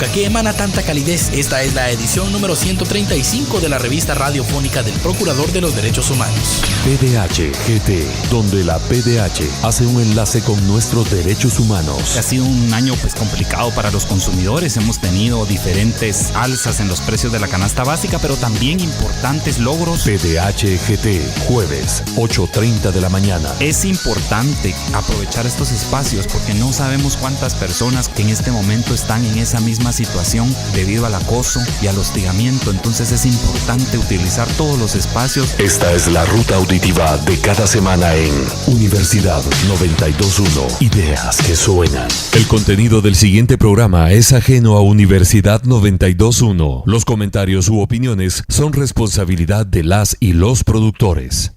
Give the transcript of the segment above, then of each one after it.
boca que emana tanta calidez. Esta es la edición número 135 de la revista radiofónica del Procurador de los Derechos Humanos. PDH GT, donde la PDH hace un enlace con nuestros derechos humanos. Ha sido un año complicado para los consumidores. Hemos tenido diferentes alzas en los precios de la canasta básica, pero también importantes logros. PDH GT, jueves, 8:30 de la mañana. Es importante aprovechar estos espacios porque no sabemos cuántas personas que en este momento están en esa misma situación debido al acoso y al hostigamiento. Entonces es importante utilizar todos los espacios. Esta es la ruta auditiva de cada semana en Universidad 92.1. Ideas que suenan. El contenido del siguiente programa es ajeno a Universidad 92.1. Los comentarios u opiniones son responsabilidad de las y los productores.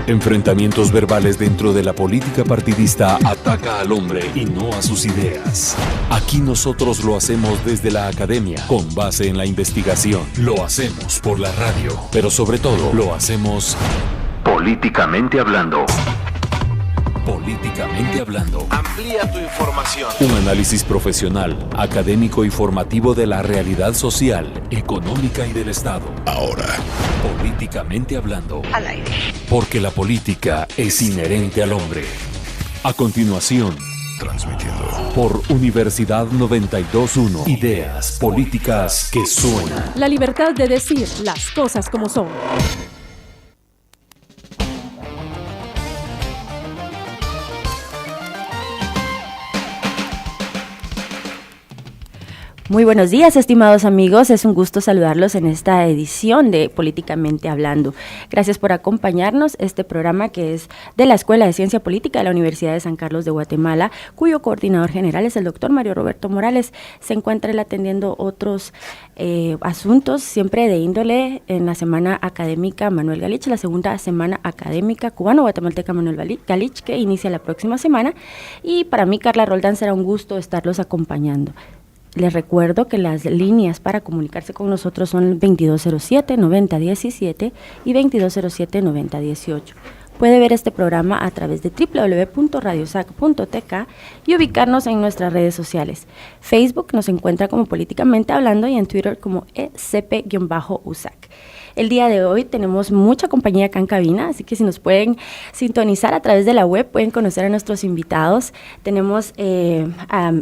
Enfrentamientos verbales dentro de la política partidista ataca al hombre y no a sus ideas. Aquí nosotros lo hacemos desde la academia, con base en la investigación. Lo hacemos por la radio, pero sobre todo lo hacemos políticamente hablando. Políticamente hablando. Amplía tu información. Un análisis profesional, académico y formativo de la realidad social, económica y del Estado. Ahora, políticamente hablando. Al aire. Porque la política es inherente al hombre. A continuación, transmitiendo por Universidad 92.1. Ideas políticas que suenan. La libertad de decir las cosas como son. Muy buenos días, estimados amigos. Es un gusto saludarlos en esta edición de Políticamente Hablando. Gracias por acompañarnos. Este programa que es de la Escuela de Ciencia Política de la Universidad de San Carlos de Guatemala, cuyo coordinador general es el doctor Mario Roberto Morales. Se encuentra él atendiendo otros asuntos, siempre de índole, en la Semana Académica Manuel Galich, la segunda Semana Académica Cubano-Guatemalteca Manuel Galich, que inicia la próxima semana. Y para mí, Carla Roldán, será un gusto estarlos acompañando. Les recuerdo que las líneas para comunicarse con nosotros son 2207-9017 y 2207-9018. Puede ver este programa a través de www.radiosac.tk y ubicarnos en nuestras redes sociales. Facebook nos encuentra como Políticamente Hablando y en Twitter como ECP-USAC. El día de hoy tenemos mucha compañía acá en cabina, así que si nos pueden sintonizar a través de la web, pueden conocer a nuestros invitados. Tenemos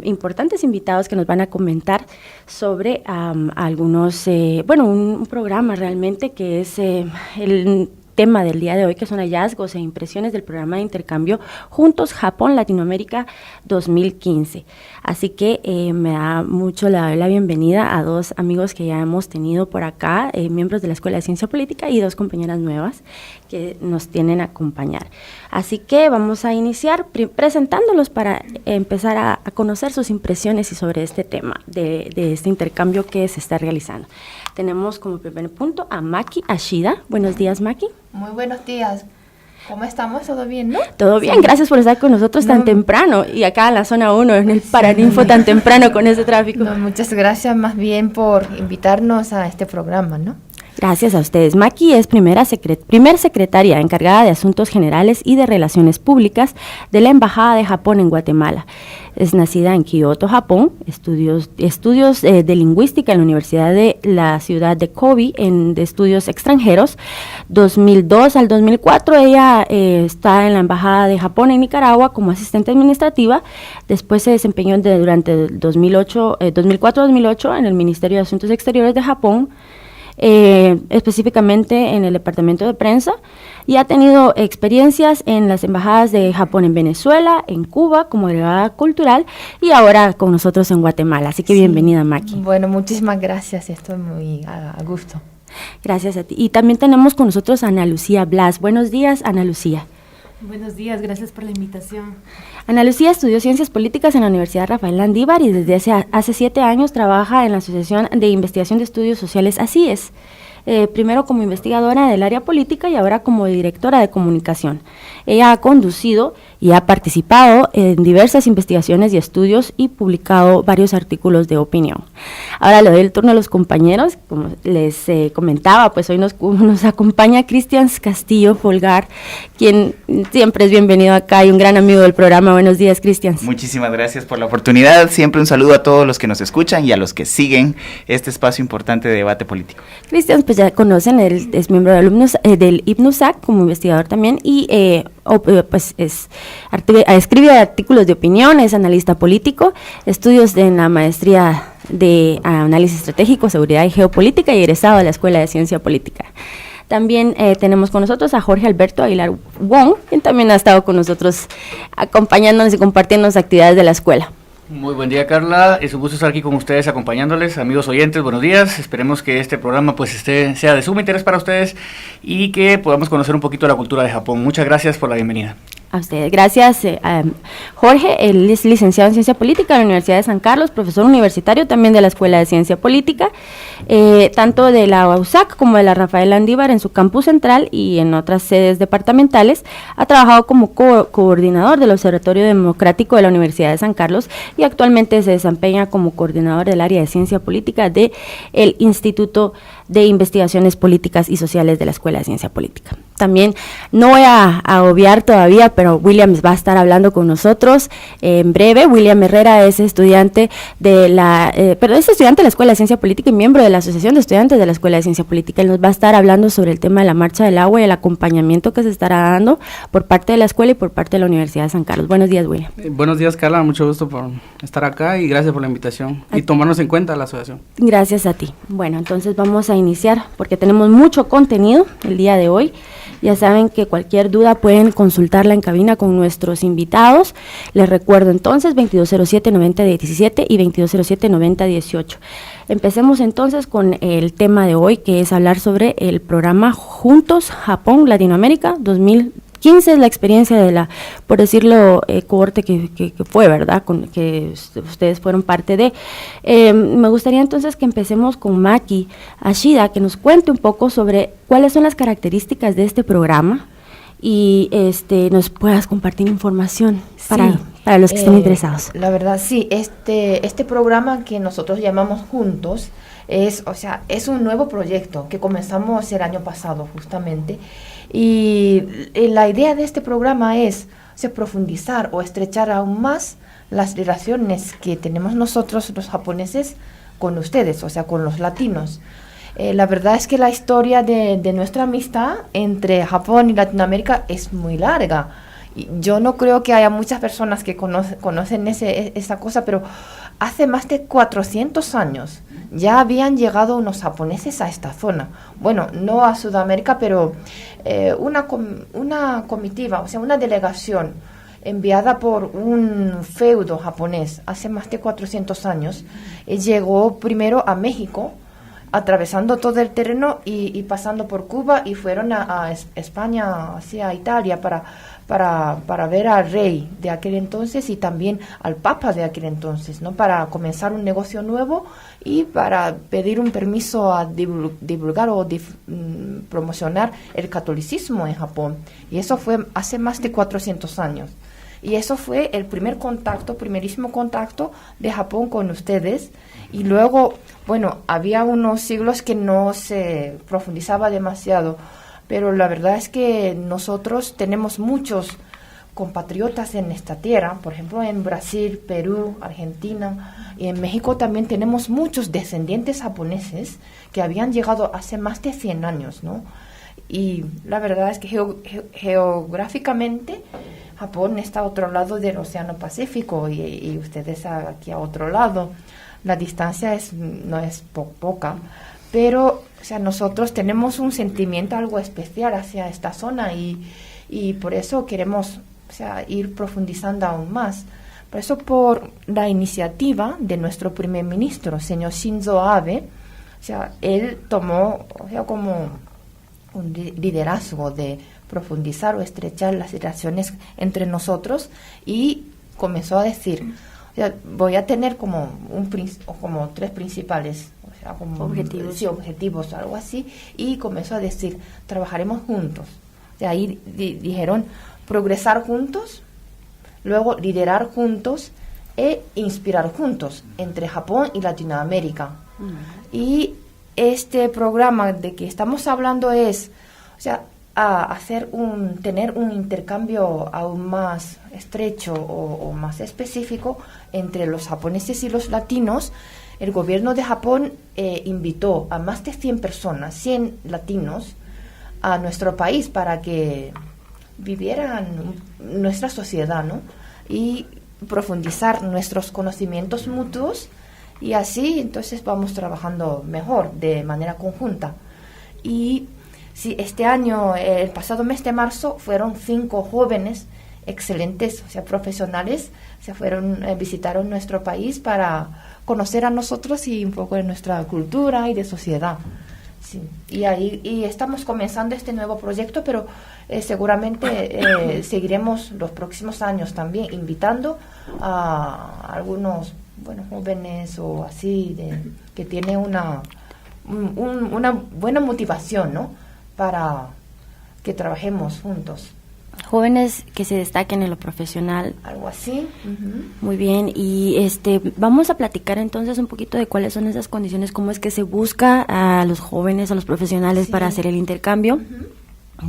importantes invitados que nos van a comentar sobre algunos, un programa realmente que es el tema del día de hoy, que son hallazgos e impresiones del programa de intercambio Juntos Japón Latinoamérica 2015. Así que me da mucho la bienvenida a dos amigos que ya hemos tenido por acá, miembros de la Escuela de Ciencia Política, y dos compañeras nuevas que nos tienen a acompañar. Así que vamos a iniciar presentándolos para empezar a conocer sus impresiones y sobre este tema de este intercambio que se está realizando. Tenemos como primer punto a Maki Ashida. Buenos días, Maki. Muy buenos días. ¿Cómo estamos? ¿Todo bien, no? Todo bien, gracias por estar con nosotros tan temprano y acá en la zona 1, en el Paraninfo tan temprano con ese tráfico. Muchas gracias más bien por invitarnos a este programa, ¿no? Gracias a ustedes. Maki es primer secretaria encargada de Asuntos Generales y de Relaciones Públicas de la Embajada de Japón en Guatemala. Es nacida en Kioto, Japón, estudios de lingüística en la Universidad de la ciudad de Kobe, de estudios extranjeros. 2002 al 2004 ella está en la Embajada de Japón en Nicaragua como asistente administrativa. Después se desempeñó durante 2004-2008 en el Ministerio de Asuntos Exteriores de Japón, específicamente en el departamento de prensa, y ha tenido experiencias en las embajadas de Japón en Venezuela, en Cuba como agregada cultural, y ahora con nosotros en Guatemala. Así que bienvenida, Maki. Bueno, muchísimas gracias, estoy muy a gusto. Gracias a ti. Y también tenemos con nosotros a Ana Lucía Blas. Buenos días, Ana Lucía. Buenos días, gracias por la invitación. Ana Lucía estudió Ciencias Políticas en la Universidad Rafael Landívar y desde hace 7 años trabaja en la Asociación de Investigación de Estudios Sociales ACIES, primero como investigadora del área política y ahora como directora de comunicación. Ella ha conducido y ha participado en diversas investigaciones y estudios y publicado varios artículos de opinión. Ahora le doy el turno a los compañeros. Como les comentaba, pues hoy nos acompaña Cristian Castillo Folgar, quien siempre es bienvenido acá y un gran amigo del programa. Buenos días, Cristian. Muchísimas gracias por la oportunidad. Siempre un saludo a todos los que nos escuchan y a los que siguen este espacio importante de debate político. Cristian, pues ya conocen, él es miembro de alumnos del IPNUSAC como investigador también y pues escribe artículos de opinión, es analista político, estudios en la maestría de análisis estratégico, seguridad y geopolítica y egresado de la Escuela de Ciencia Política. También tenemos con nosotros a Jorge Alberto Aguilar Wong, quien también ha estado con nosotros acompañándonos y compartiendo las actividades de la escuela. Muy buen día, Carla, es un gusto estar aquí con ustedes acompañándoles. Amigos oyentes, buenos días, esperemos que este programa pues sea de sumo interés para ustedes y que podamos conocer un poquito de la cultura de Japón. Muchas gracias por la bienvenida. A ustedes, gracias Jorge, él es licenciado en Ciencia Política de la Universidad de San Carlos, profesor universitario también de la Escuela de Ciencia Política, tanto de la USAC como de la Rafael Landívar en su campus central y en otras sedes departamentales. Ha trabajado como coordinador del Observatorio Democrático de la Universidad de San Carlos y actualmente se desempeña como coordinador del área de Ciencia Política del Instituto de Investigaciones Políticas y Sociales de la Escuela de Ciencia Política. También no voy a obviar todavía, pero William va a estar hablando con nosotros en breve. William Herrera es estudiante de la Escuela de Ciencia Política y miembro de la Asociación de Estudiantes de la Escuela de Ciencia Política. Él nos va a estar hablando sobre el tema de la Marcha del Agua y el acompañamiento que se estará dando por parte de la escuela y por parte de la Universidad de San Carlos. Buenos días, William. Buenos días, Carla, mucho gusto por estar acá y gracias por la invitación y tomarnos en cuenta la asociación. Gracias a ti. Bueno, entonces vamos a iniciar porque tenemos mucho contenido el día de hoy. Ya saben que cualquier duda pueden consultarla en cabina con nuestros invitados. Les recuerdo entonces 2207-9017 y 2207-9018. Empecemos entonces con el tema de hoy, que es hablar sobre el programa Juntos Japón Latinoamérica 2015, es la experiencia de la, por decirlo, cohorte que fue, ¿verdad?, con que ustedes fueron parte de. Me gustaría entonces que empecemos con Maki Ashida, que nos cuente un poco sobre cuáles son las características de este programa y nos puedas compartir información para los que estén interesados. La verdad, sí, este programa que nosotros llamamos Juntos es un nuevo proyecto que comenzamos el año pasado justamente. Y la idea de este programa es profundizar o estrechar aún más las relaciones que tenemos nosotros los japoneses con ustedes, o sea, con los latinos. La verdad es que la historia de nuestra amistad entre Japón y Latinoamérica es muy larga. Y yo no creo que haya muchas personas que conocen esa cosa, pero hace más de 400 años ya habían llegado unos japoneses a esta zona. Bueno, no a Sudamérica, pero una comitiva, o sea, una delegación enviada por un feudo japonés hace más de 400 años, llegó primero a México, atravesando todo el terreno y pasando por Cuba, y fueron a España, hacia Italia, para ver al rey de aquel entonces y también al papa de aquel entonces, ¿no?, para comenzar un negocio nuevo y para pedir un permiso a divulgar o promocionar el catolicismo en Japón. Y eso fue hace más de 400 años. Y eso fue el primerísimo contacto de Japón con ustedes. Y luego, bueno, había unos siglos que no se profundizaba demasiado, pero la verdad es que nosotros tenemos muchos compatriotas en esta tierra, por ejemplo en Brasil, Perú, Argentina, y en México también tenemos muchos descendientes japoneses que habían llegado hace más de 100 años, ¿no? Y la verdad es que geográficamente Japón está a otro lado del Océano Pacífico y ustedes aquí a otro lado. La distancia no es poca, pero nosotros tenemos un sentimiento algo especial hacia esta zona y por eso queremos ir profundizando aún más. Por eso, por la iniciativa de nuestro primer ministro, señor Shinzo Abe, él tomó como un liderazgo de profundizar o estrechar las relaciones entre nosotros y comenzó a decir, voy a tener como tres principales objetivos, algo así, y comenzó a decir, trabajaremos juntos. De ahí dijeron, progresar juntos, luego liderar juntos e inspirar juntos entre Japón y Latinoamérica. Y este programa de que estamos hablando es, o sea, tener un intercambio aún más estrecho o más específico entre los japoneses y los latinos. El gobierno de Japón invitó a más de 100 personas, 100 latinos, a nuestro país para que vivieran nuestra sociedad, ¿no? Y profundizar nuestros conocimientos mutuos, y así entonces vamos trabajando mejor de manera conjunta. Y sí, este año, el pasado mes de marzo, fueron 5 jóvenes excelentes, o sea, profesionales, visitaron nuestro país para conocer a nosotros y un poco de nuestra cultura y de sociedad. Sí. Y estamos comenzando este nuevo proyecto, pero seguramente seguiremos los próximos años también invitando a algunos jóvenes o así que tienen una buena motivación, ¿no? Para que trabajemos juntos. Jóvenes que se destaquen en lo profesional. Algo así. Muy bien, y vamos a platicar entonces un poquito de cuáles son esas condiciones, cómo es que se busca a los jóvenes, a los profesionales para hacer el intercambio.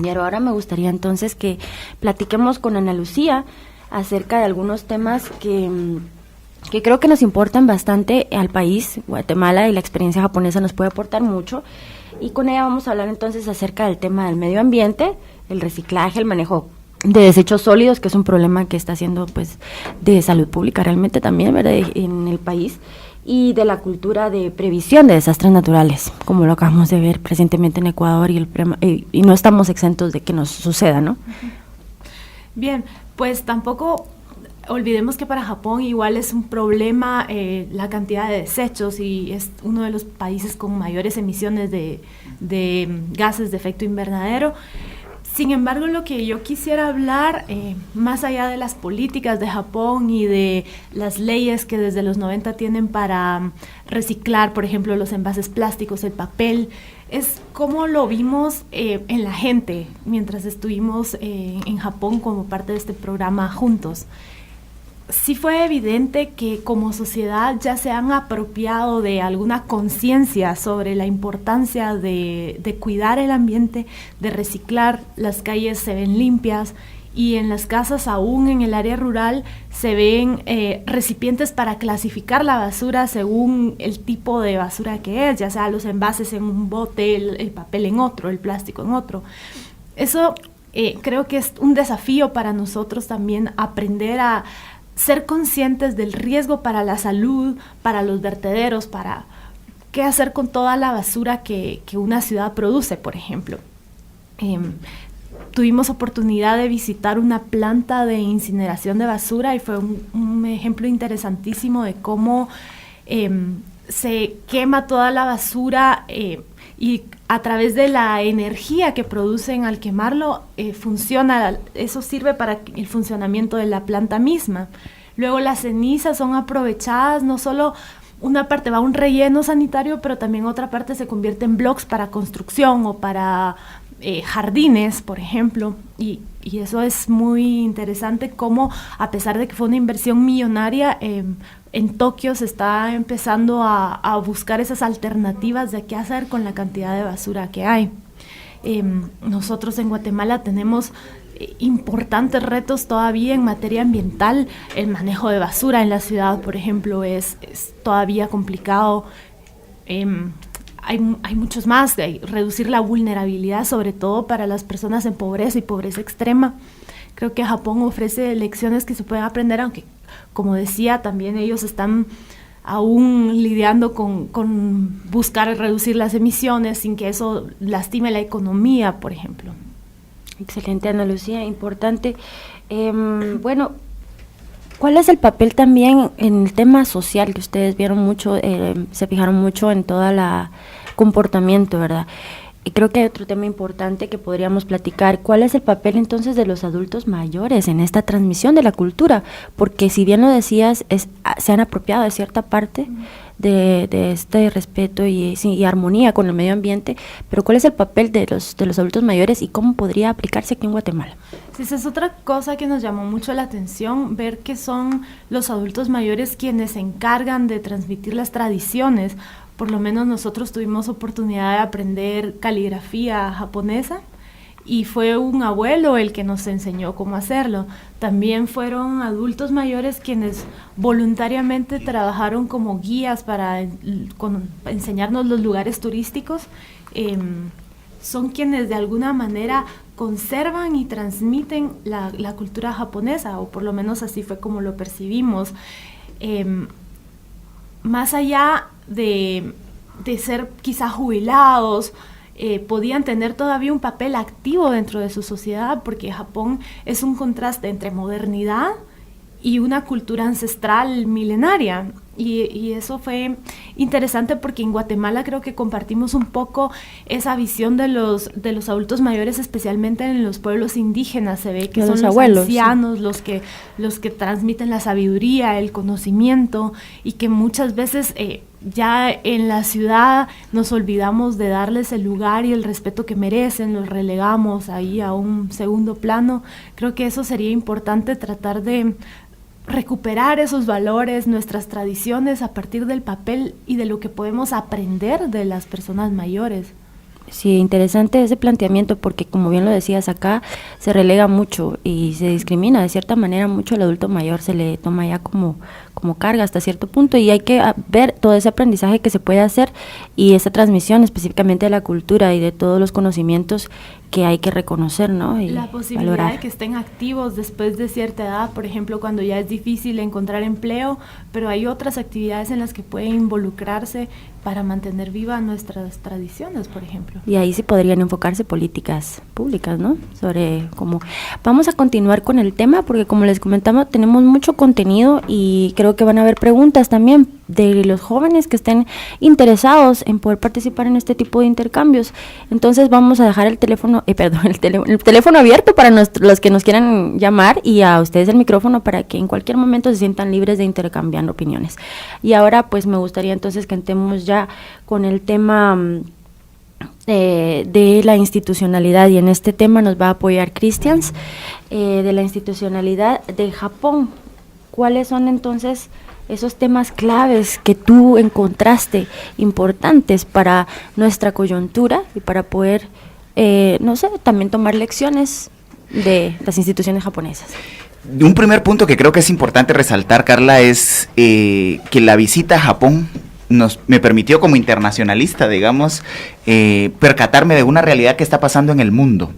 Y ahora me gustaría entonces que platiquemos con Ana Lucía acerca de algunos temas que creo que nos importan bastante al país, Guatemala, y la experiencia japonesa nos puede aportar mucho. Y con ella vamos a hablar entonces acerca del tema del medio ambiente, el reciclaje, el manejo de desechos sólidos, que es un problema que está haciendo pues de salud pública realmente también, ¿verdad?, en el país, y de la cultura de previsión de desastres naturales, como lo acabamos de ver recientemente en Ecuador, y no estamos exentos de que nos suceda, ¿no? Bien, pues tampoco olvidemos que para Japón igual es un problema la cantidad de desechos, y es uno de los países con mayores emisiones de gases de efecto invernadero. Sin embargo, lo que yo quisiera hablar, más allá de las políticas de Japón y de las leyes que desde los 90 tienen para reciclar, por ejemplo, los envases plásticos, el papel, es cómo lo vimos en la gente mientras estuvimos en Japón como parte de este programa juntos. Sí fue evidente que como sociedad ya se han apropiado de alguna conciencia sobre la importancia de cuidar el ambiente, de reciclar. Las calles se ven limpias, y en las casas, aún en el área rural, se ven recipientes para clasificar la basura según el tipo de basura que es, ya sea los envases en un bote, el papel en otro, el plástico en otro. Eso creo que es un desafío para nosotros también, aprender a ser conscientes del riesgo para la salud, para los vertederos, para qué hacer con toda la basura que una ciudad produce, por ejemplo. Tuvimos oportunidad de visitar una planta de incineración de basura, y fue un ejemplo interesantísimo de cómo se quema toda la basura y a través de la energía que producen al quemarlo, funciona, eso sirve para el funcionamiento de la planta misma. Luego las cenizas son aprovechadas, no solo una parte va a un relleno sanitario, pero también otra parte se convierte en blocks para construcción o para jardines, por ejemplo, y eso es muy interesante, cómo a pesar de que fue una inversión millonaria, en Tokio se está empezando a buscar esas alternativas de qué hacer con la cantidad de basura que hay. Nosotros en Guatemala tenemos importantes retos todavía en materia ambiental. El manejo de basura en la ciudad, por ejemplo, es todavía complicado. Hay muchos más, reducir la vulnerabilidad, sobre todo para las personas en pobreza y pobreza extrema. Creo que Japón ofrece lecciones que se pueden aprender, aunque, como decía, también ellos están aún lidiando con buscar reducir las emisiones sin que eso lastime la economía, por ejemplo. Excelente, Ana Lucía, importante. Bueno, ¿cuál es el papel también en el tema social que ustedes vieron mucho, se fijaron mucho en todo el comportamiento, ¿verdad? Y creo que hay otro tema importante que podríamos platicar. ¿Cuál es el papel entonces de los adultos mayores en esta transmisión de la cultura? Porque si bien lo decías, se han apropiado de cierta parte de este respeto y armonía con el medio ambiente, pero ¿cuál es el papel de los adultos mayores y cómo podría aplicarse aquí en Guatemala? Sí, esa es otra cosa que nos llamó mucho la atención, ver que son los adultos mayores quienes se encargan de transmitir las tradiciones. Por lo menos nosotros tuvimos oportunidad de aprender caligrafía japonesa y fue un abuelo el que nos enseñó cómo hacerlo. También fueron adultos mayores quienes voluntariamente trabajaron como guías para enseñarnos los lugares turísticos. Son quienes de alguna manera conservan y transmiten la cultura japonesa, o por lo menos así fue como lo percibimos. Más allá de ser quizá jubilados, podían tener todavía un papel activo dentro de su sociedad, porque Japón es un contraste entre modernidad y una cultura ancestral milenaria. Y eso fue interesante porque en Guatemala creo que compartimos un poco esa visión de los adultos mayores, especialmente en los pueblos indígenas. Se ve que son los abuelos, ancianos, sí, los que transmiten la sabiduría, el conocimiento, y que muchas veces ya en la ciudad nos olvidamos de darles el lugar y el respeto que merecen, los relegamos ahí a un segundo plano. Creo que eso sería importante, tratar de recuperar esos valores, nuestras tradiciones, a partir del papel y de lo que podemos aprender de las personas mayores. Sí, interesante ese planteamiento, porque como bien lo decías, acá se relega mucho y se discrimina de cierta manera mucho al adulto mayor, se le toma ya como carga hasta cierto punto, y hay que ver todo ese aprendizaje que se puede hacer y esa transmisión específicamente de la cultura y de todos los conocimientos que hay que reconocer, ¿no? Y la posibilidad valorar de que estén activos después de cierta edad, por ejemplo, cuando ya es difícil encontrar empleo, pero hay otras actividades en las que pueden involucrarse para mantener vivas nuestras tradiciones, por ejemplo. Y ahí sí podrían enfocarse políticas públicas, ¿no? Sobre cómo... Vamos a continuar con el tema, porque como les comentamos, tenemos mucho contenido y creo que van a haber preguntas también de los jóvenes que estén interesados en poder participar en este tipo de intercambios. Entonces vamos a dejar el teléfono abierto para los que nos quieran llamar, y a ustedes el micrófono para que en cualquier momento se sientan libres de intercambiar opiniones. Y ahora pues me gustaría entonces que entremos ya con el tema de la institucionalidad, y en este tema nos va a apoyar Christians, de la institucionalidad de Japón. ¿Cuáles son entonces esos temas claves que tú encontraste importantes para nuestra coyuntura y para poder, también tomar lecciones de las instituciones japonesas? Un primer punto que creo que es importante resaltar, Carla, es que la visita a Japón me permitió, como internacionalista, digamos, percatarme de una realidad que está pasando en el mundo.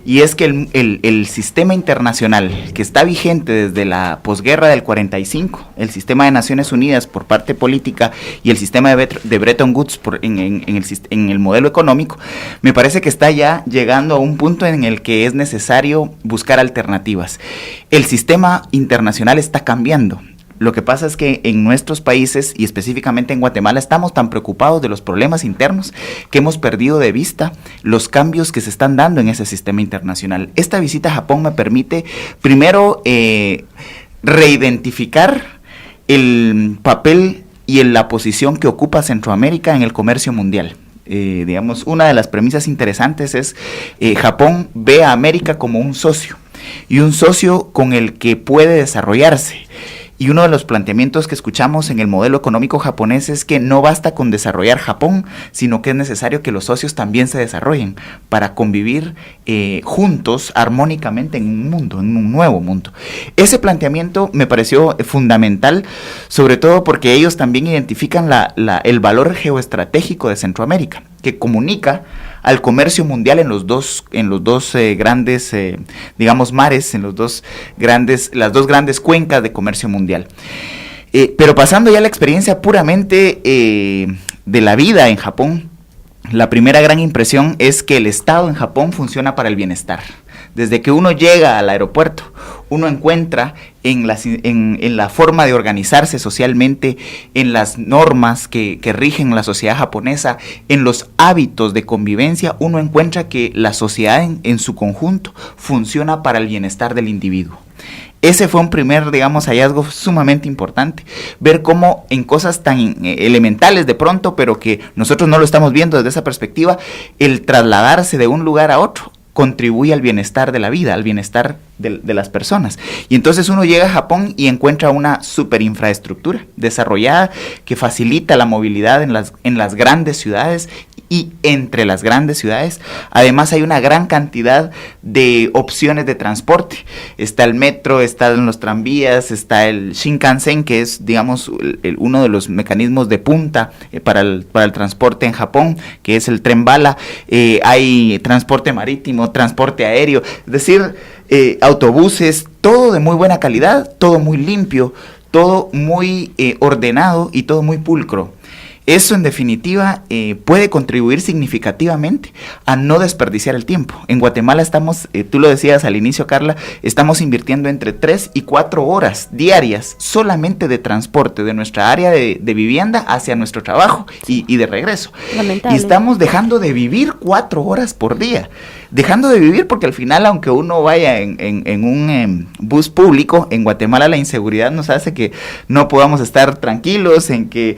Y es que el sistema internacional que está vigente desde la posguerra del 45, el sistema de Naciones Unidas por parte política y el sistema de Bretton Woods en el modelo económico, me parece que está ya llegando a un punto en el que es necesario buscar alternativas. El sistema internacional está cambiando. Lo que pasa es que en nuestros países, y específicamente en Guatemala, estamos tan preocupados de los problemas internos que hemos perdido de vista los cambios que se están dando en ese sistema internacional. Esta visita a Japón me permite, primero, reidentificar el papel y la posición que ocupa Centroamérica en el comercio mundial. Digamos, una de las premisas interesantes es Japón ve a América como un socio, y un socio con el que puede desarrollarse. Y uno de los planteamientos que escuchamos en el modelo económico japonés es que no basta con desarrollar Japón, sino que es necesario que los socios también se desarrollen para convivir juntos, armónicamente, en un mundo, en un nuevo mundo. Ese planteamiento me pareció fundamental, sobre todo porque ellos también identifican el valor geoestratégico de Centroamérica, que comunica al comercio mundial en los dos grandes, digamos, mares, en las dos grandes cuencas de comercio mundial. Pero pasando ya a la experiencia puramente de la vida en Japón, la primera gran impresión es que el Estado en Japón funciona para el bienestar. Desde que uno llega al aeropuerto, uno encuentra en la forma de organizarse socialmente, en las normas que rigen la sociedad japonesa, en los hábitos de convivencia, uno encuentra que la sociedad en su conjunto funciona para el bienestar del individuo. Ese fue un primer, digamos, hallazgo sumamente importante. Ver cómo en cosas tan elementales de pronto, pero que nosotros no lo estamos viendo desde esa perspectiva, el trasladarse de un lugar a otro contribuye al bienestar de la vida, al bienestar de las personas. Y entonces uno llega a Japón y encuentra una super infraestructura desarrollada que facilita la movilidad en las grandes ciudades y entre las grandes ciudades. Además hay una gran cantidad de opciones de transporte. Está el metro, están los tranvías, está el Shinkansen, que es, digamos, uno de los mecanismos de punta para el transporte en Japón, que es el tren bala. Hay transporte marítimo, transporte aéreo, es decir, autobuses, todo de muy buena calidad, todo muy limpio, todo muy ordenado y todo muy pulcro. Eso, en definitiva, puede contribuir significativamente a no desperdiciar el tiempo. En Guatemala estamos, tú lo decías al inicio, Carla, estamos invirtiendo entre 3 y 4 horas diarias solamente de transporte de nuestra área de vivienda hacia nuestro trabajo y de regreso. Lamentable. Y estamos dejando de vivir 4 horas por día. Dejando de vivir porque al final, aunque uno vaya en un bus público, en Guatemala la inseguridad nos hace que no podamos estar tranquilos, en que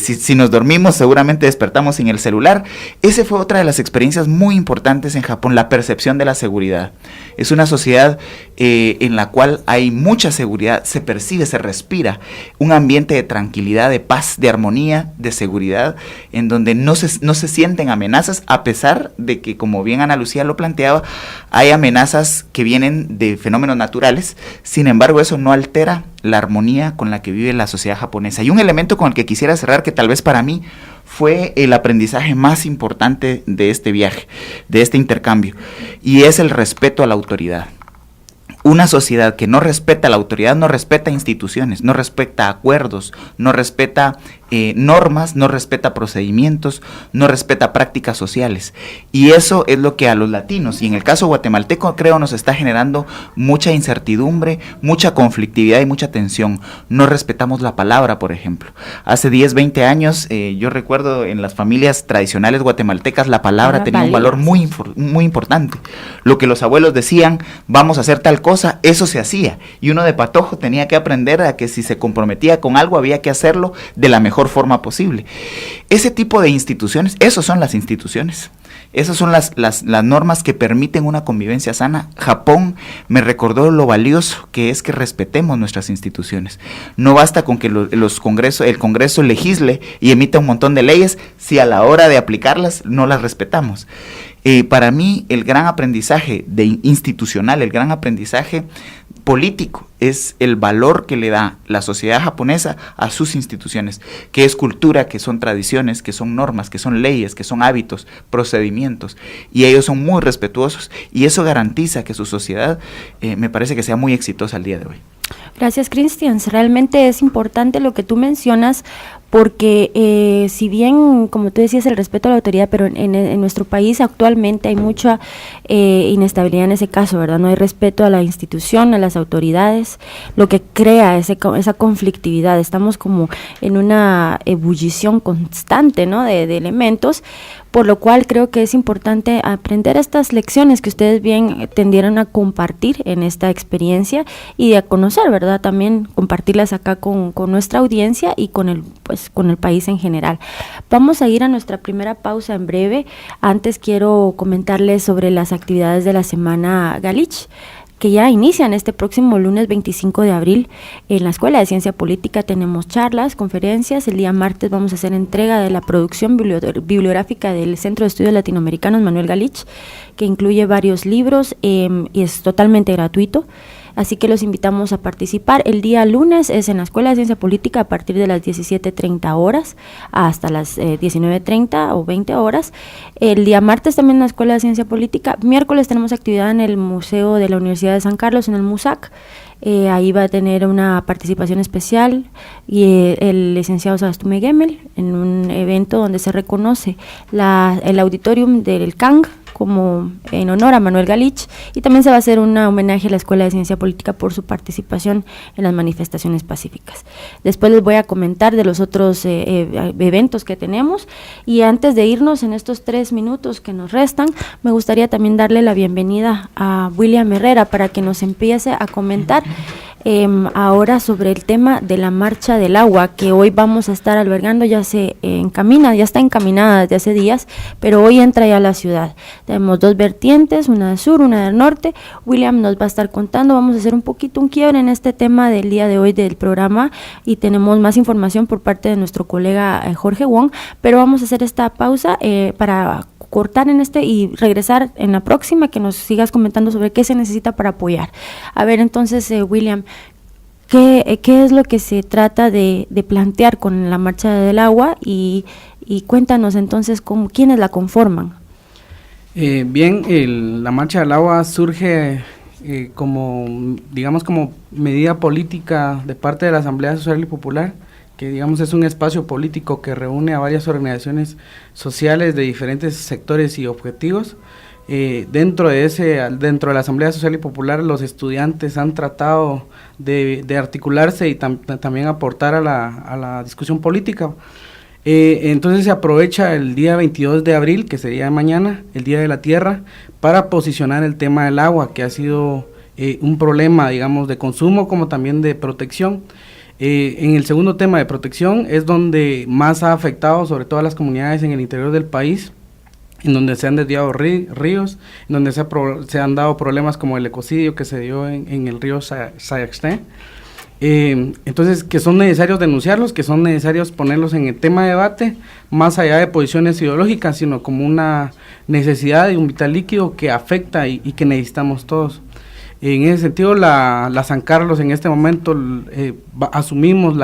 si nos dormimos seguramente despertamos sin el celular. Esa fue otra de las experiencias muy importantes en Japón, la percepción de la seguridad. Es una sociedad en la cual hay mucha seguridad, se percibe, se respira, un ambiente de tranquilidad, de paz, de armonía, de seguridad, en donde no se sienten amenazas, a pesar de que, como bien Ana Lucía lo planteaba, hay amenazas que vienen de fenómenos naturales. Sin embargo, eso no altera la armonía con la que vive la sociedad japonesa. Y un elemento con el que quisiera cerrar, que tal vez para mí fue el aprendizaje más importante de este viaje, de este intercambio, y es el respeto a la autoridad. Una sociedad que no respeta la autoridad, no respeta instituciones, no respeta acuerdos, no respeta normas, no respeta procedimientos, no respeta prácticas sociales. Y eso es lo que a los latinos, y en el caso guatemalteco, creo nos está generando mucha incertidumbre, mucha conflictividad y mucha tensión. No respetamos la palabra, por ejemplo. Hace 10, 20 años, yo recuerdo en las familias tradicionales guatemaltecas, la palabra tenía un valor muy importante. Lo que los abuelos decían, vamos a hacer tal cosa, eso se hacía. Y uno de patojo tenía que aprender a que si se comprometía con algo, había que hacerlo de la mejor forma posible. Ese tipo de instituciones, esos son las instituciones. Esas son las normas que permiten una convivencia sana. Japón me recordó lo valioso que es que respetemos nuestras instituciones. No basta con que el Congreso legisle y emita un montón de leyes si a la hora de aplicarlas no las respetamos. Para mí el gran aprendizaje institucional, el gran aprendizaje político es el valor que le da la sociedad japonesa a sus instituciones, que es cultura, que son tradiciones, que son normas, que son leyes, que son hábitos, procedimientos, y ellos son muy respetuosos, y eso garantiza que su sociedad me parece que sea muy exitosa al día de hoy. Gracias, Cristian. Realmente es importante lo que tú mencionas, porque si bien, como tú decías, el respeto a la autoridad, pero en nuestro país actualmente hay mucha inestabilidad en ese caso, ¿verdad? No hay respeto a la institución, a las autoridades, lo que crea esa conflictividad. Estamos como en una ebullición constante, ¿no? de elementos, por lo cual creo que es importante aprender estas lecciones que ustedes bien tendieron a compartir en esta experiencia y a conocer, ¿verdad? También compartirlas acá con nuestra audiencia y con el país en general. Vamos a ir a nuestra primera pausa en breve. Antes quiero comentarles sobre las actividades de la Semana Galich, que ya inician este próximo lunes 25 de abril. En la Escuela de Ciencia Política tenemos charlas, conferencias. El día martes vamos a hacer entrega de la producción bibliográfica del Centro de Estudios Latinoamericanos Manuel Galich, que incluye varios libros y es totalmente gratuito. Así que los invitamos a participar. El día lunes es en la Escuela de Ciencia Política a partir de las 17:30 horas hasta las 19:30 o 20 horas. El día martes también en la Escuela de Ciencia Política. Miércoles tenemos actividad en el Museo de la Universidad de San Carlos, en el MUSAC. Ahí va a tener una participación especial y el licenciado Sabastume Gemel en un evento donde se reconoce el auditorium del CANG, como en honor a Manuel Galich, y también se va a hacer un homenaje a la Escuela de Ciencia Política por su participación en las manifestaciones pacíficas. Después les voy a comentar de los otros eventos que tenemos, y antes de irnos en estos 3 minutos que nos restan, me gustaría también darle la bienvenida a William Herrera para que nos empiece a comentar ahora sobre el tema de la Marcha del Agua, que hoy vamos a estar albergando. Ya se encamina, ya está encaminada desde hace días, pero hoy entra ya a la ciudad. Tenemos 2 vertientes, una del sur, una del norte. William nos va a estar contando, vamos a hacer un quiebre en este tema del día de hoy del programa, y tenemos más información por parte de nuestro colega Jorge Wong, pero vamos a hacer esta pausa para cortar en y regresar en la próxima, que nos sigas comentando sobre qué se necesita para apoyar. A ver, entonces, William, ¿qué es lo que se trata de plantear con la Marcha del Agua? Y cuéntanos entonces quiénes la conforman. Bien, la Marcha del Agua surge como medida política de parte de la Asamblea Social y Popular, que digamos es un espacio político que reúne a varias organizaciones sociales de diferentes sectores y objetivos. Dentro de la Asamblea Social y Popular, los estudiantes han tratado de articularse y también aportar a la discusión política. Entonces se aprovecha el día 22 de abril, que sería mañana, el Día de la Tierra, para posicionar el tema del agua, que ha sido un problema, digamos, de consumo como también de protección. En el segundo tema de protección es donde más ha afectado sobre todo a las comunidades en el interior del país, en donde se han desviado ríos, en donde se han dado problemas como el ecocidio que se dio en el río Sayaxté. Entonces, que son necesarios denunciarlos, que son necesarios ponerlos en el tema de debate, más allá de posiciones ideológicas, sino como una necesidad de un vital líquido que afecta y que necesitamos todos. En ese sentido, la San Carlos en este momento asumimos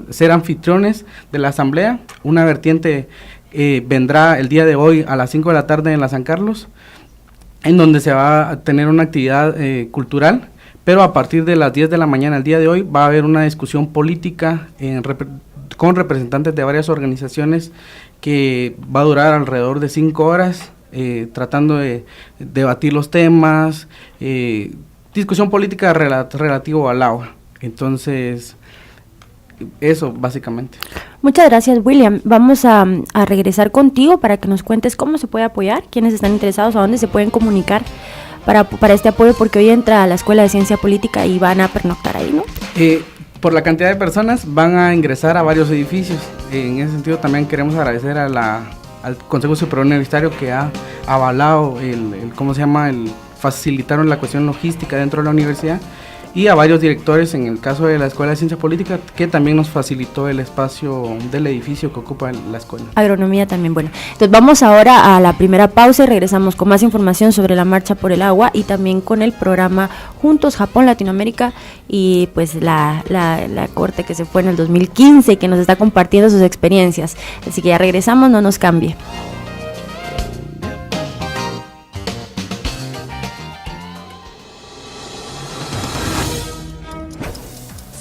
ser anfitriones de la asamblea. Una vertiente vendrá el día de hoy a las 5 de la tarde en la San Carlos, en donde se va a tener una actividad cultural, pero a partir de las 10 de la mañana el día de hoy va a haber una discusión política con representantes de varias organizaciones que va a durar alrededor de 5 horas. Tratando de debatir los temas, discusión política relativo al agua. Entonces, eso básicamente. Muchas gracias, William. Vamos a regresar contigo para que nos cuentes cómo se puede apoyar, quiénes están interesados, a dónde se pueden comunicar para este apoyo, porque hoy entra a la Escuela de Ciencia Política y van a pernoctar ahí, ¿no? Por la cantidad de personas van a ingresar a varios edificios. En ese sentido también queremos agradecer al Consejo Superior Universitario, que ha avalado facilitaron la cuestión logística dentro de la universidad, y a varios directores, en el caso de la Escuela de Ciencia Política, que también nos facilitó el espacio del edificio que ocupa la escuela. Agronomía también, bueno. Entonces vamos ahora a la primera pausa y regresamos con más información sobre la Marcha por el Agua y también con el programa Juntos Japón Latinoamérica y pues la corte que se fue en el 2015 y que nos está compartiendo sus experiencias. Así que ya regresamos, no nos cambie.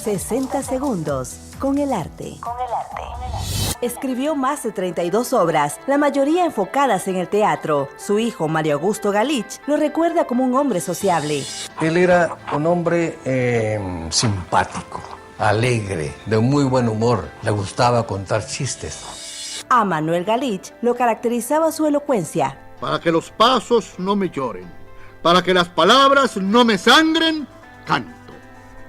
60 segundos con el arte. Escribió más de 32 obras, la mayoría enfocadas en el teatro. Su hijo, Mario Augusto Galich, lo recuerda como un hombre sociable. Él era un hombre simpático, alegre, de muy buen humor. Le gustaba contar chistes. A Manuel Galich lo caracterizaba su elocuencia. Para que los pasos no me lloren, para que las palabras no me sangren, canto.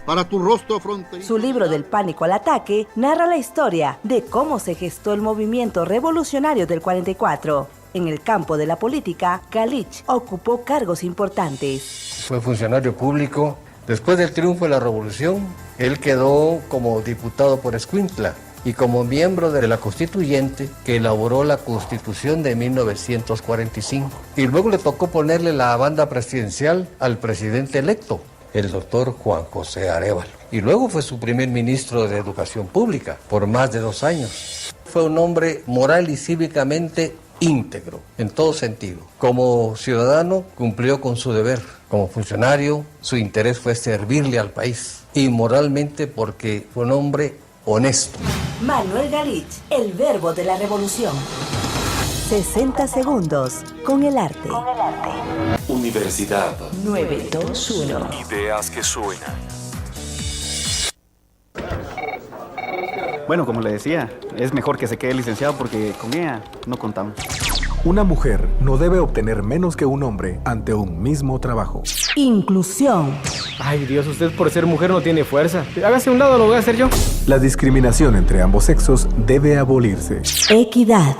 Para tu rostro fronterizo. Su libro Del pánico al ataque narra la historia de cómo se gestó el movimiento revolucionario del 44. En el campo de la política, Galich ocupó cargos importantes. Fue funcionario público. Después del triunfo de la revolución, él quedó como diputado por Escuintla y como miembro de la constituyente que elaboró la Constitución de 1945. Y luego le tocó ponerle la banda presidencial al presidente electo, el doctor Juan José Arévalo. Y luego fue su primer ministro de Educación Pública por más de 2 años. Fue un hombre moral y cívicamente íntegro, en todo sentido. Como ciudadano, cumplió con su deber. Como funcionario, su interés fue servirle al país. Y moralmente, porque fue un hombre honesto. Manuel Galich, el verbo de la revolución. 60 segundos con el arte. Universidad 921. Ideas que suenan. Bueno, como le decía, es mejor que se quede licenciado porque con ella no contamos. Una mujer no debe obtener menos que un hombre ante un mismo trabajo. Inclusión. Ay, Dios, usted por ser mujer no tiene fuerza. Hágase a un lado, lo voy a hacer yo. La discriminación entre ambos sexos debe abolirse. Equidad.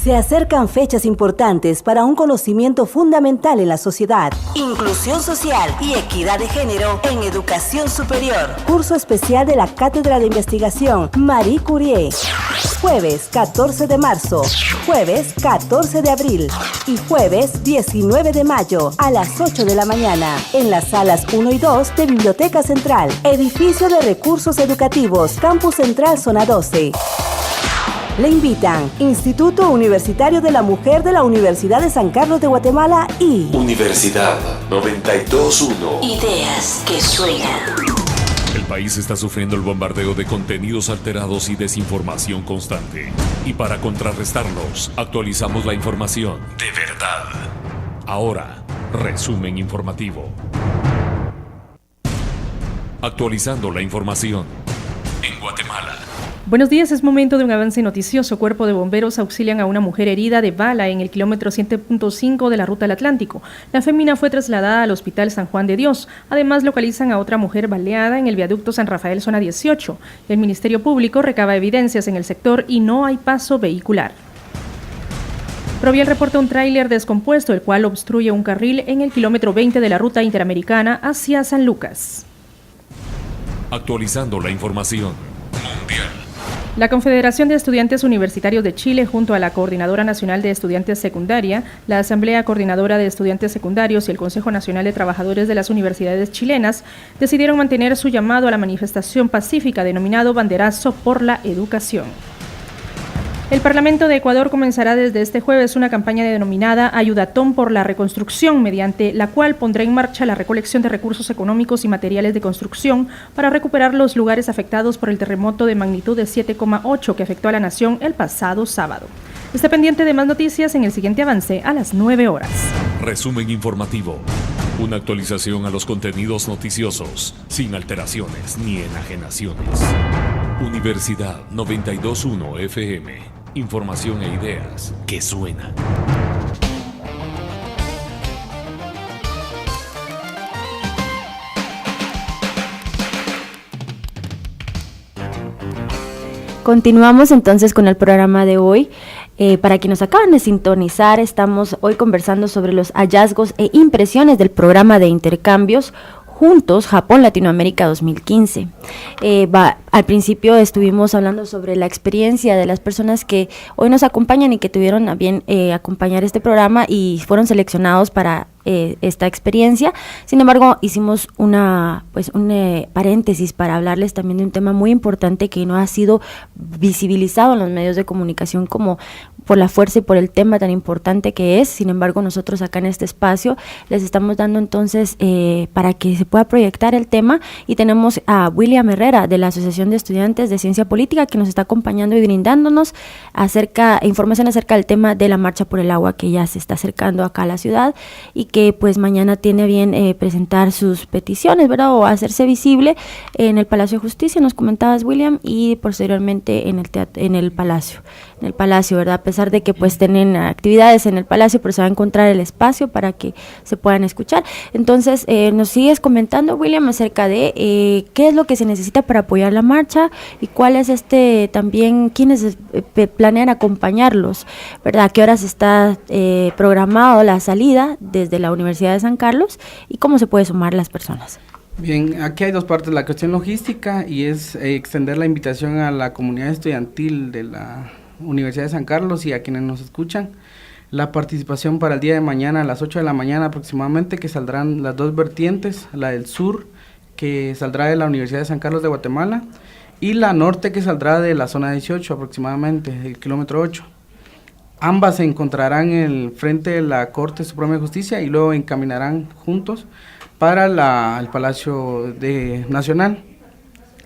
Se acercan fechas importantes para un conocimiento fundamental en la sociedad. Inclusión social y equidad de género en educación superior. Curso especial de la Cátedra de Investigación Marie Curie. Jueves 14 de marzo, jueves 14 de abril y jueves 19 de mayo a las 8 de la mañana en las salas 1 y 2 de Biblioteca Central, Edificio de Recursos Educativos, Campus Central, Zona 12. Le invitan Instituto Universitario de la Mujer de la Universidad de San Carlos de Guatemala y Universidad 921. Ideas que suenan. El país está sufriendo el bombardeo de contenidos alterados y desinformación constante. Y para contrarrestarlos, actualizamos la información de verdad. Ahora, resumen informativo. Actualizando la información en Guatemala. Buenos días, es momento de un avance noticioso. Cuerpo de bomberos auxilian a una mujer herida de bala en el kilómetro 7.5 de la ruta del Atlántico. La fémina fue trasladada al Hospital San Juan de Dios. Además, localizan a otra mujer baleada en el viaducto San Rafael, zona 18. El Ministerio Público recaba evidencias en el sector y no hay paso vehicular. Provial reporta un tráiler descompuesto, el cual obstruye un carril en el kilómetro 20 de la ruta interamericana hacia San Lucas. Actualizando la información mundial. La Confederación de Estudiantes Universitarios de Chile, junto a la Coordinadora Nacional de Estudiantes Secundaria, la Asamblea Coordinadora de Estudiantes Secundarios y el Consejo Nacional de Trabajadores de las Universidades Chilenas, decidieron mantener su llamado a la manifestación pacífica denominado Banderazo por la Educación. El Parlamento de Ecuador comenzará desde este jueves una campaña denominada Ayudatón por la Reconstrucción, mediante la cual pondrá en marcha la recolección de recursos económicos y materiales de construcción para recuperar los lugares afectados por el terremoto de magnitud de 7,8 que afectó a la nación el pasado sábado. Esté pendiente de más noticias en el siguiente avance a las 9 horas. Resumen informativo. Una actualización a los contenidos noticiosos, sin alteraciones ni enajenaciones. Universidad 921 FM. Información e ideas que suenan. Continuamos entonces con el programa de hoy. Para quienes acaban de sintonizar, estamos hoy conversando sobre los hallazgos e impresiones del programa de intercambios Juntos, Japón, Latinoamérica 2015. Al principio estuvimos hablando sobre la experiencia de las personas que hoy nos acompañan y que tuvieron a bien acompañar este programa y fueron seleccionados para esta experiencia. Sin embargo, hicimos un paréntesis para hablarles también de un tema muy importante que no ha sido visibilizado en los medios de comunicación como por la fuerza y por el tema tan importante que es. Sin embargo, nosotros acá en este espacio les estamos dando entonces para que se pueda proyectar el tema, y tenemos a William Herrera de la Asociación de Estudiantes de Ciencia Política que nos está acompañando y brindándonos información acerca del tema de la Marcha por el Agua que ya se está acercando acá a la ciudad y que pues mañana tiene bien presentar sus peticiones, ¿verdad? O hacerse visible en el Palacio de Justicia, nos comentabas, William, y posteriormente en el Palacio, ¿verdad? A pesar de que pues tienen actividades en el Palacio, pero se va a encontrar el espacio para que se puedan escuchar. Entonces, nos sigues comentando, William, acerca de qué es lo que se necesita para apoyar la marcha y cuál es también quiénes planean acompañarlos, ¿verdad? ¿A qué horas está programado la salida desde la Universidad de San Carlos y cómo se puede sumar las personas? Bien, aquí hay dos partes, la cuestión logística y es extender la invitación a la comunidad estudiantil de la Universidad de San Carlos y a quienes nos escuchan. La participación para el día de mañana a las 8 de la mañana aproximadamente, que saldrán las dos vertientes, la del sur que saldrá de la Universidad de San Carlos de Guatemala y la norte que saldrá de la zona 18 aproximadamente, el kilómetro 8. Ambas se encontrarán en el frente de la Corte Suprema de Justicia y luego encaminarán juntos para el Palacio Nacional,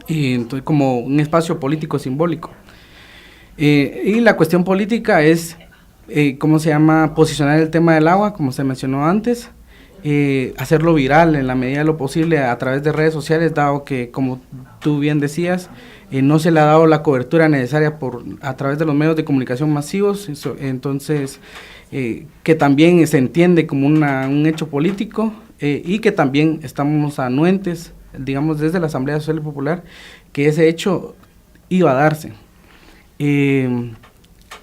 y entonces como un espacio político simbólico. Y la cuestión política es posicionar el tema del agua, como se mencionó antes, hacerlo viral en la medida de lo posible a través de redes sociales, dado que, como tú bien decías, no se le ha dado la cobertura necesaria a través de los medios de comunicación masivos, entonces que también se entiende como un hecho político, y que también estamos anuentes, digamos, desde la Asamblea Social y Popular, que ese hecho iba a darse.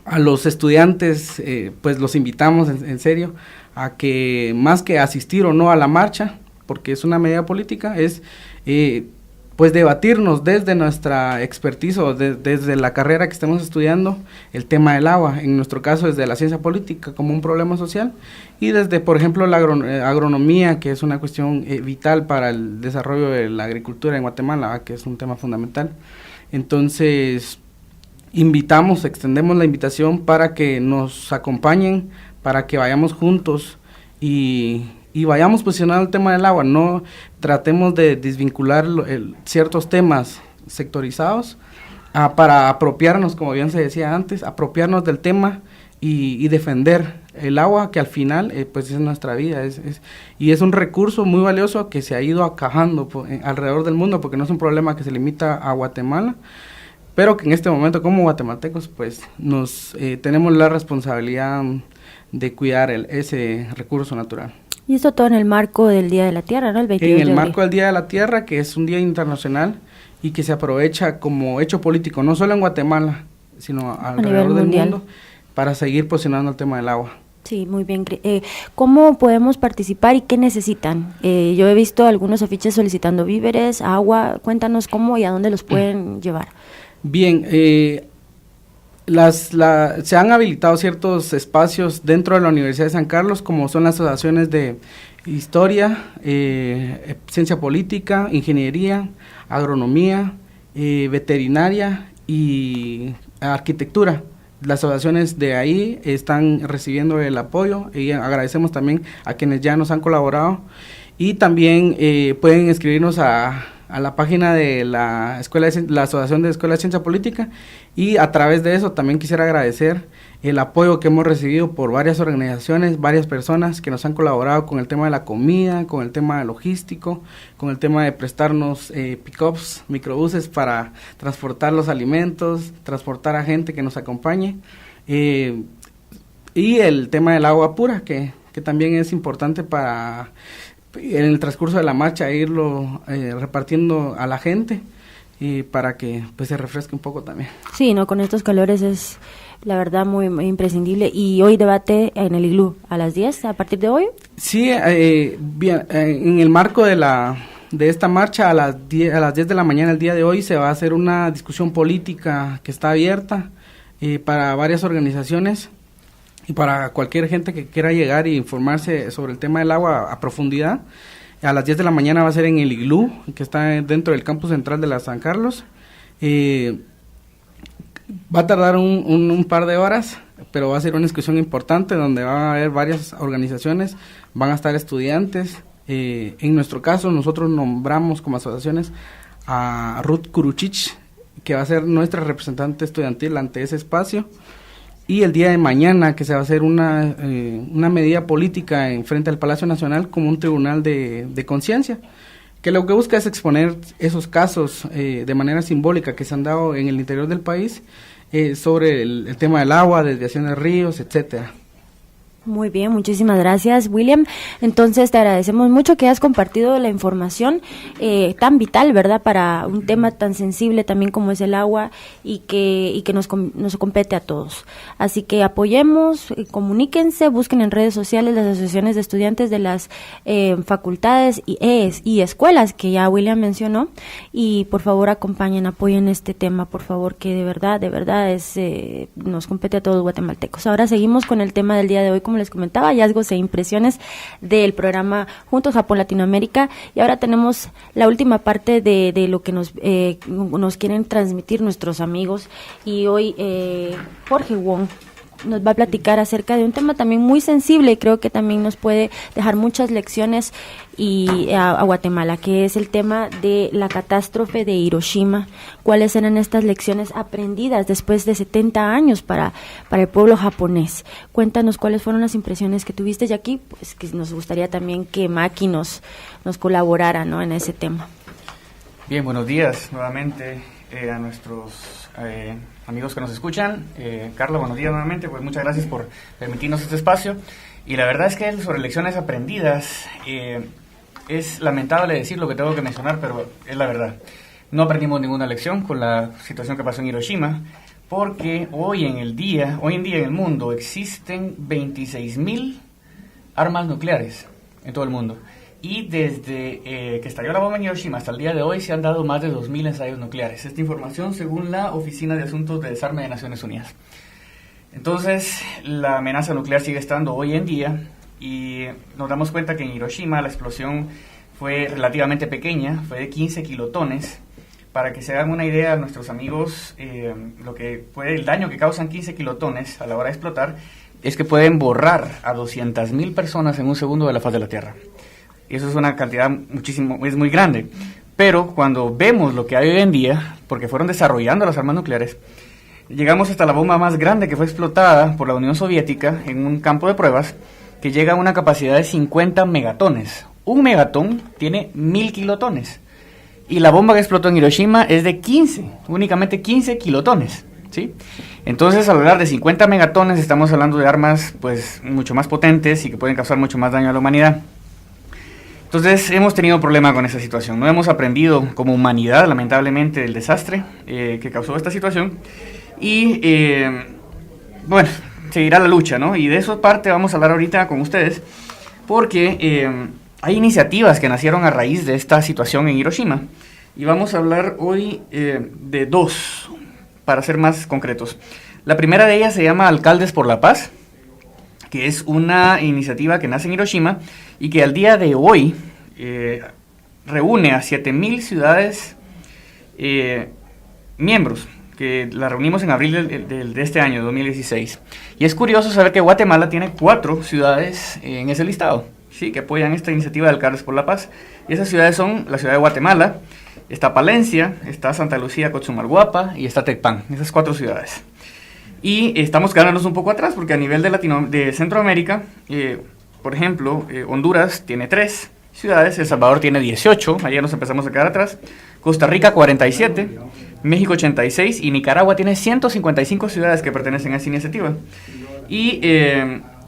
A los estudiantes, pues los invitamos en serio a que, más que asistir o no a la marcha, porque es una medida política, es pues debatirnos desde nuestra expertise o desde la carrera que estemos estudiando el tema del agua, en nuestro caso desde la ciencia política como un problema social, y desde, por ejemplo, la agronomía, que es una cuestión vital para el desarrollo de la agricultura en Guatemala, que es un tema fundamental. Entonces, extendemos la invitación para que nos acompañen, para que vayamos juntos y vayamos posicionando el tema del agua. No tratemos de desvincular ciertos temas sectorizados para apropiarnos, como bien se decía antes, apropiarnos del tema y defender el agua, que al final pues es nuestra vida, y es un recurso muy valioso que se ha ido acabando alrededor del mundo, porque no es un problema que se limita a Guatemala, pero que en este momento como guatemaltecos pues tenemos la responsabilidad de cuidar ese recurso natural. Y esto todo en el marco del Día de la Tierra, ¿no? En el marco del Día de la Tierra, que es un día internacional y que se aprovecha como hecho político, no solo en Guatemala, sino alrededor del mundo, para seguir posicionando el tema del agua. Sí, muy bien. ¿Cómo podemos participar y qué necesitan? Yo he visto algunos afiches solicitando víveres, agua. Cuéntanos cómo y a dónde los pueden llevar. Bien, se han habilitado ciertos espacios dentro de la Universidad de San Carlos, como son las asociaciones de historia, ciencia política, ingeniería, agronomía, veterinaria y arquitectura. Las asociaciones de ahí están recibiendo el apoyo y agradecemos también a quienes ya nos han colaborado, y también pueden escribirnos a la página de la Asociación de Escuela de Ciencia Política, y a través de eso también quisiera agradecer el apoyo que hemos recibido por varias organizaciones, varias personas que nos han colaborado con el tema de la comida, con el tema logístico, con el tema de prestarnos pick-ups, microbuses para transportar los alimentos, transportar a gente que nos acompañe, y el tema del agua pura, que también es importante para en el transcurso de la marcha irlo repartiendo a la gente, y para que pues se refresque un poco también. Sí, no, con estos calores es la verdad muy imprescindible. Y hoy debate en el iglú a las 10, a partir de hoy. Sí, bien, en el marco de esta marcha a las 10 de la mañana el día de hoy se va a hacer una discusión política que está abierta para varias organizaciones y para cualquier gente que quiera llegar e informarse sobre el tema del agua a profundidad. A las 10 de la mañana va a ser en el iglú, que está dentro del campus central de la San Carlos. Va a tardar un par de horas, pero va a ser una discusión importante donde va a haber varias organizaciones, van a estar estudiantes. En nuestro caso, nosotros nombramos como asociaciones a Ruth Kuruchich, que va a ser nuestra representante estudiantil ante ese espacio. Y el día de mañana, que se va a hacer una medida política en frente al Palacio Nacional como un tribunal de conciencia, que lo que busca es exponer esos casos de manera simbólica que se han dado en el interior del país sobre el tema del agua, desviación de ríos, etcétera. Muy bien, muchísimas gracias, William. Entonces te agradecemos mucho que hayas compartido la información tan vital, ¿verdad?, para un tema tan sensible también como es el agua, y que nos compete a todos. Así que apoyemos, comuníquense, busquen en redes sociales las asociaciones de estudiantes de las facultades y escuelas que ya William mencionó, y por favor acompañen, apoyen este tema, por favor, que de verdad nos compete a todos guatemaltecos. Ahora seguimos con el tema del día de hoy, como les comentaba, hallazgos e impresiones del programa Juntos Japón Latinoamérica, y ahora tenemos la última parte de lo que nos quieren transmitir nuestros amigos, y hoy Jorge Wong nos va a platicar acerca de un tema también muy sensible y creo que también nos puede dejar muchas lecciones a Guatemala, que es el tema de la catástrofe de Hiroshima. ¿Cuáles eran estas lecciones aprendidas después de 70 años para el pueblo japonés? Cuéntanos cuáles fueron las impresiones que tuviste, y aquí pues que nos gustaría también que Maki nos colaborara, ¿no?, en ese tema. Bien, buenos días nuevamente a nuestros amigos que nos escuchan. Carla, buenos días nuevamente, pues muchas gracias por permitirnos este espacio. Y la verdad es que sobre lecciones aprendidas, es lamentable decir lo que tengo que mencionar, pero es la verdad. No aprendimos ninguna lección con la situación que pasó en Hiroshima, porque hoy en día en el mundo existen 26,000 armas nucleares en todo el mundo. Y desde que estalló la bomba en Hiroshima hasta el día de hoy se han dado más de 2,000 ensayos nucleares. Esta información según la Oficina de Asuntos de Desarme de Naciones Unidas. Entonces, la amenaza nuclear sigue estando hoy en día y nos damos cuenta que en Hiroshima la explosión fue relativamente pequeña, fue de 15 kilotones. Para que se hagan una idea, nuestros amigos, el daño que causan 15 kilotones a la hora de explotar es que pueden borrar a 200,000 personas en un segundo de la faz de la Tierra. Y eso es una cantidad es muy grande. Pero cuando vemos lo que hay hoy en día, porque fueron desarrollando las armas nucleares, llegamos hasta la bomba más grande que fue explotada por la Unión Soviética en un campo de pruebas, que llega a una capacidad de 50 megatones. Un megatón tiene 1,000 kilotones. Y la bomba que explotó en Hiroshima es de únicamente 15 kilotones, ¿sí? Entonces, al hablar de 50 megatones, estamos hablando de armas pues mucho más potentes y que pueden causar mucho más daño a la humanidad. Entonces, hemos tenido problema con esa situación. No hemos aprendido como humanidad, lamentablemente, del desastre que causó esta situación. Y, bueno, seguirá la lucha, ¿no? Y de eso parte vamos a hablar ahorita con ustedes, porque hay iniciativas que nacieron a raíz de esta situación en Hiroshima. Y vamos a hablar hoy de dos, para ser más concretos. La primera de ellas se llama Alcaldes por la Paz, que es una iniciativa que nace en Hiroshima y que al día de hoy reúne a 7,000 ciudades miembros, que la reunimos en abril de este año, 2016. Y es curioso saber que Guatemala tiene 4 ciudades en ese listado, ¿sí?, que apoyan esta iniciativa de Alcaldes por la Paz. Y esas ciudades son la ciudad de Guatemala, está Palencia, está Santa Lucía, Cochumalguapa y está Tecpan, esas 4 ciudades. Y estamos quedándonos un poco atrás porque a nivel de Centroamérica, por ejemplo, Honduras tiene 3 ciudades, El Salvador tiene 18, allá nos empezamos a quedar atrás, Costa Rica 47, México 86 y Nicaragua tiene 155 ciudades que pertenecen a esa iniciativa. Y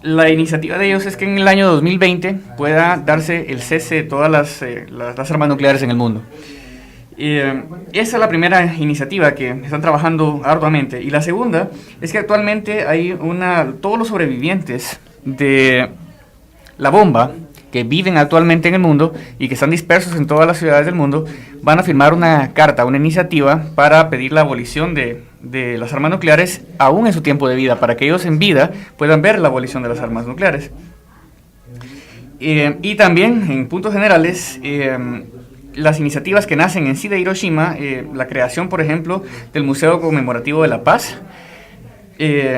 la iniciativa de ellos es que en el año 2020 pueda darse el cese de todas las armas nucleares en el mundo. Esa es la primera iniciativa que están trabajando arduamente. Y la segunda es que actualmente hay todos los sobrevivientes de la bomba que viven actualmente en el mundo y que están dispersos en todas las ciudades del mundo, van a firmar una carta, una iniciativa para pedir la abolición de las armas nucleares aún en su tiempo de vida, para que ellos en vida puedan ver la abolición de las armas nucleares. Y también, en puntos generales, las iniciativas que nacen en sí de Hiroshima, la creación, por ejemplo, del Museo Conmemorativo de la Paz,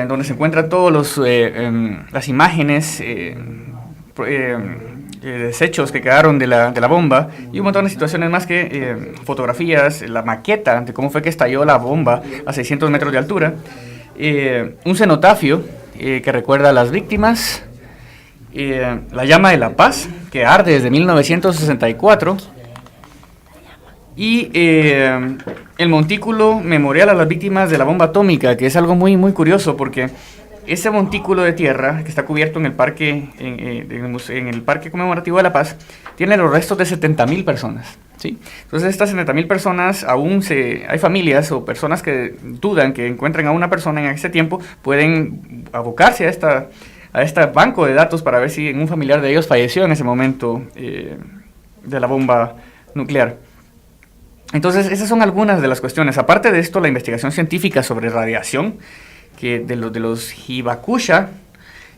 donde se encuentran todas las imágenes, desechos que quedaron de la bomba y un montón de situaciones más, que fotografías, la maqueta de cómo fue que estalló la bomba a 600 metros de altura, un cenotafio que recuerda a las víctimas, la llama de la paz que arde desde 1964 y el montículo memorial a las víctimas de la bomba atómica, que es algo muy muy curioso porque ese montículo de tierra que está cubierto en el parque en el Parque Conmemorativo de la Paz tiene los restos de 70,000 personas, ¿sí? Entonces estas 70,000 personas hay familias o personas que dudan que encuentren a una persona en ese tiempo, pueden abocarse a este banco de datos para ver si un familiar de ellos falleció en ese momento de la bomba nuclear. Entonces esas son algunas de las cuestiones. Aparte de esto, la investigación científica sobre radiación, que de los Hibakusha,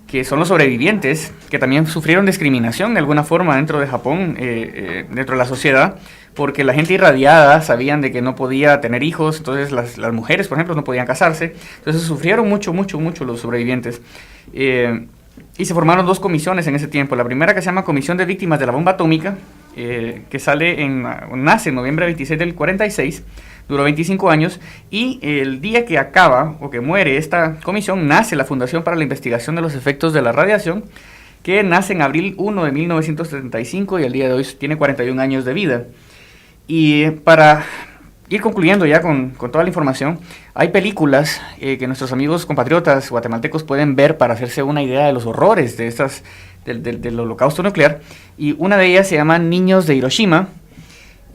que son los sobrevivientes, que también sufrieron discriminación de alguna forma dentro de Japón, dentro de la sociedad, porque la gente irradiada sabían de que no podía tener hijos, entonces las mujeres, por ejemplo, no podían casarse, entonces sufrieron mucho los sobrevivientes. Y se formaron 2 comisiones en ese tiempo. La primera, que se llama Comisión de Víctimas de la Bomba Atómica, que nace en noviembre 26 del 46, duró 25 años, y el día que acaba o que muere esta comisión, nace la Fundación para la Investigación de los Efectos de la Radiación, que nace en abril 1 de 1975 y al día de hoy tiene 41 años de vida. Y para ir concluyendo ya con toda la información, hay películas que nuestros amigos compatriotas guatemaltecos pueden ver para hacerse una idea de los horrores de del holocausto nuclear, y una de ellas se llama Niños de Hiroshima,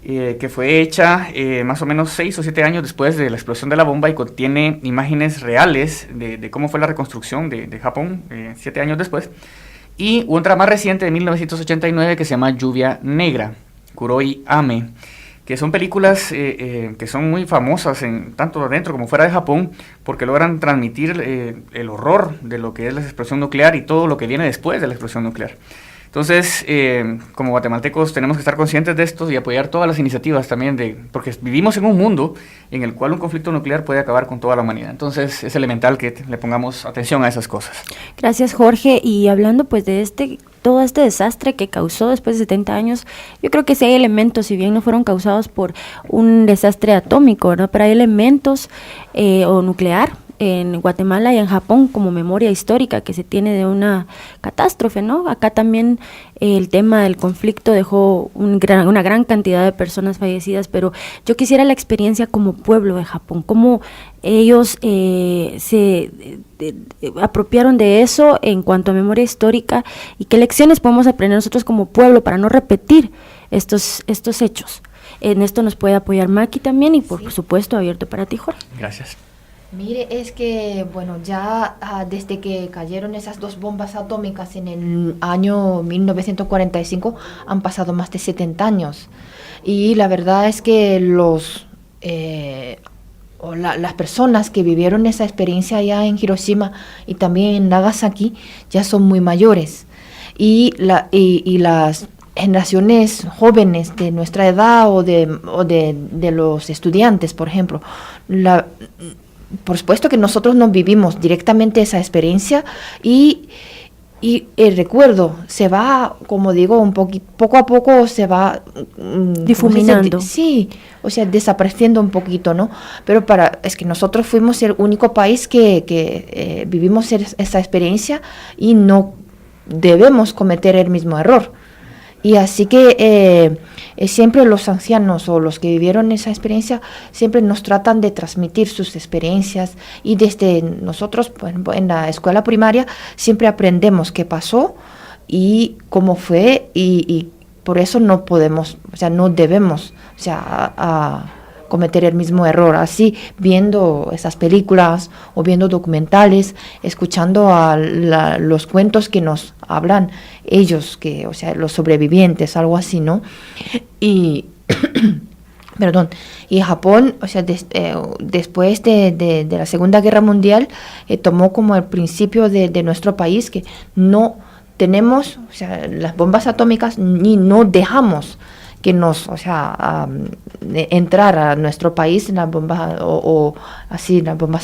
que fue hecha más o menos 6 o 7 años después de la explosión de la bomba, y contiene imágenes reales de cómo fue la reconstrucción de Japón 7 años después. Y otra más reciente de 1989 que se llama Lluvia Negra, Kuroi Ame, que son películas que son muy famosas tanto adentro como fuera de Japón, porque logran transmitir el horror de lo que es la explosión nuclear y todo lo que viene después de la explosión nuclear. Entonces, como guatemaltecos tenemos que estar conscientes de esto y apoyar todas las iniciativas también, porque vivimos en un mundo en el cual un conflicto nuclear puede acabar con toda la humanidad. Entonces, es elemental que le pongamos atención a esas cosas. Gracias, Jorge. Y hablando pues de todo este desastre que causó después de 70 años, yo creo que sí hay elementos, si bien no fueron causados por un desastre atómico, ¿no? Pero hay elementos o nuclear en Guatemala y en Japón como memoria histórica que se tiene de una catástrofe, ¿no? Acá también el tema del conflicto dejó una gran cantidad de personas fallecidas, pero yo quisiera la experiencia como pueblo de Japón, cómo ellos se apropiaron de eso en cuanto a memoria histórica y qué lecciones podemos aprender nosotros como pueblo para no repetir estos hechos. En esto nos puede apoyar Maki también y por supuesto abierto para ti, Jorge. Gracias. Mire, es que, bueno, ya desde que cayeron esas 2 bombas atómicas en el año 1945 han pasado más de 70 años. Y la verdad es que las personas que vivieron esa experiencia allá en Hiroshima y también en Nagasaki ya son muy mayores. Y las generaciones jóvenes de nuestra edad o de los estudiantes, por ejemplo, por supuesto que nosotros no vivimos directamente esa experiencia y el recuerdo se va, como digo, poco a poco se va difuminando. Sí, o sea, desapareciendo un poquito, ¿no? Pero es que nosotros fuimos el único país que vivimos esa experiencia y no debemos cometer el mismo error. Y así que siempre los ancianos o los que vivieron esa experiencia siempre nos tratan de transmitir sus experiencias y desde nosotros en la escuela primaria siempre aprendemos qué pasó y cómo fue y por eso no podemos, o sea, no debemos, o sea, cometer el mismo error, así viendo esas películas o viendo documentales, escuchando los cuentos que nos hablan ellos, o sea, los sobrevivientes, algo así, ¿no? Y perdón, y Japón, o sea, después de la Segunda Guerra Mundial, tomó como el principio de nuestro país que no tenemos, o sea, las bombas atómicas ni no dejamos que nos, o sea, entrar a nuestro país en las bombas o así, las bombas